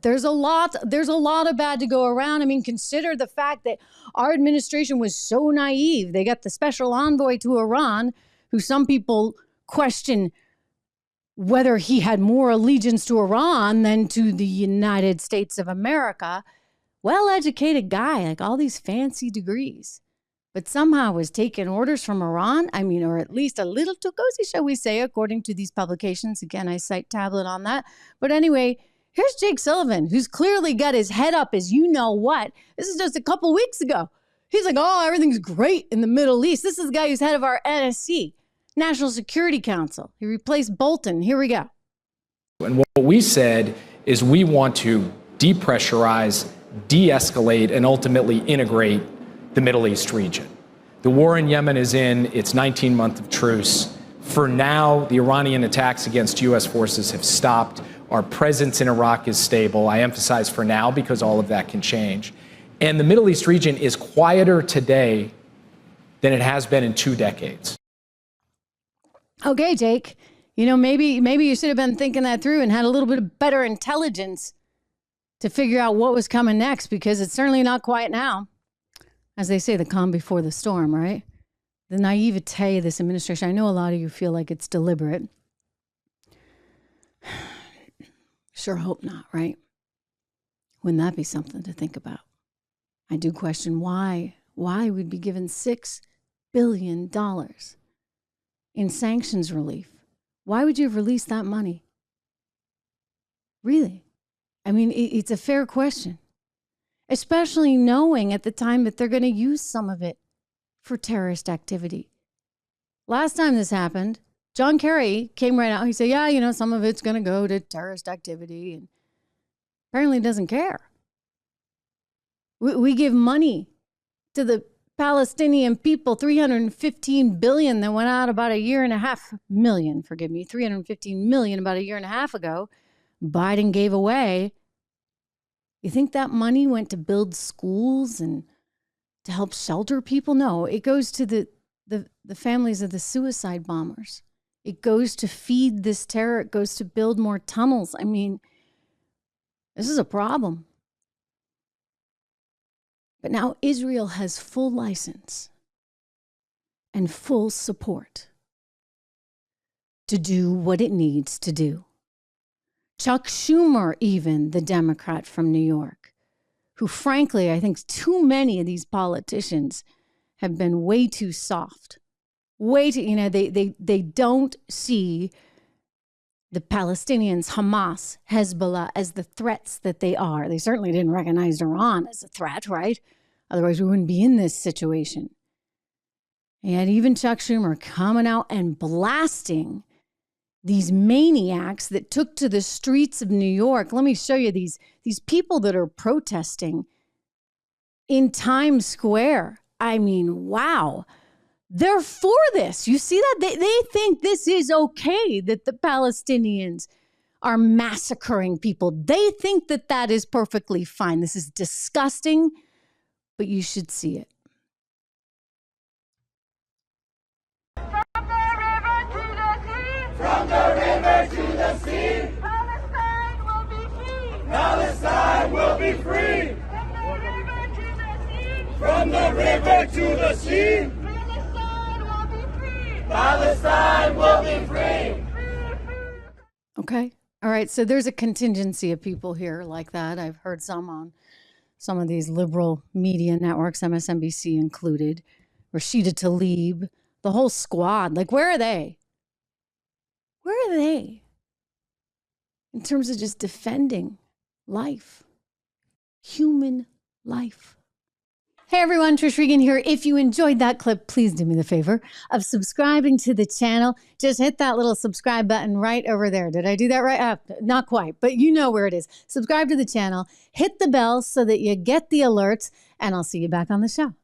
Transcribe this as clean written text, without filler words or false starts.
There's a lot of bad to go around. I mean, consider the fact that our administration was so naive. They got the special envoy to Iran, who some people question whether he had more allegiance to Iran than to the United States of America. Well-educated guy, like all these fancy degrees, but somehow was taking orders from Iran. I mean, or at least a little too cozy, shall we say, according to these publications. Again, I cite Tablet on that. But anyway, here's Jake Sullivan, who's clearly got his head up as you know what. This is just a couple weeks ago. He's like, oh, everything's great in the Middle East. This is the guy who's head of our NSC, National Security Council. He replaced Bolton. Here we go. And what we said is we want to depressurize, de-escalate, and ultimately integrate the Middle East region. The war in Yemen is in its 19th month of truce. For now, the Iranian attacks against U.S. forces have stopped. Our presence in Iraq is stable. I emphasize for now because all of that can change. And the Middle East region is quieter today than it has been in 2 decades. Okay, Jake, you know, maybe you should have been thinking that through and had a little bit of better intelligence to figure out what was coming next, because it's certainly not quiet now. As they say, the calm before the storm, right? The naivete of this administration. I know a lot of you feel like it's deliberate. Sure hope not, right? Wouldn't that be something to think about? I do question why we'd be given $6 billion in sanctions relief. Why would you have released that money? Really? I mean, it's a fair question, especially knowing at the time that they're going to use some of it for terrorist activity. Last time this happened, John Kerry came right out. He said, yeah, you know, some of it's going to go to terrorist activity, and apparently doesn't care. We give money to the Palestinian people, $315 billion that went out about $315 million about a year and a half ago. Biden gave away. You think that money went to build schools and to help shelter people? No, it goes to the families of the suicide bombers. It goes to feed this terror. It goes to build more tunnels. I mean, this is a problem. But now Israel has full license and full support to do what it needs to do. Chuck Schumer, even the Democrat from New York, who frankly, I think too many of these politicians have been way too soft. Way too, you know, they don't see the Palestinians, Hamas, Hezbollah as the threats that they are. They certainly didn't recognize Iran as a threat, right? Otherwise, we wouldn't be in this situation. And even Chuck Schumer coming out and blasting these maniacs that took to the streets of New York. Let me show you these people that are protesting in Times Square. I mean, wow. They're for this. You see that? They think this is okay, that the Palestinians are massacring people. They think that that is perfectly fine. This is disgusting, but you should see it. From the river to the sea, Palestine will be free. Palestine will be free. From the river to the sea, Palestine will be free. Okay. All right. So there's a contingency of people here like that. I've heard some on some of these liberal media networks, MSNBC included, Rashida Tlaib, the whole squad. Like, where are they? Where are they in terms of just defending life, human life? Hey everyone, Trish Regan here. If you enjoyed that clip, please do me the favor of subscribing to the channel. Just hit that little subscribe button right over there. Did I do that right? Not quite, but you know where it is. Subscribe to the channel, hit the bell so that you get the alerts, and I'll see you back on the show.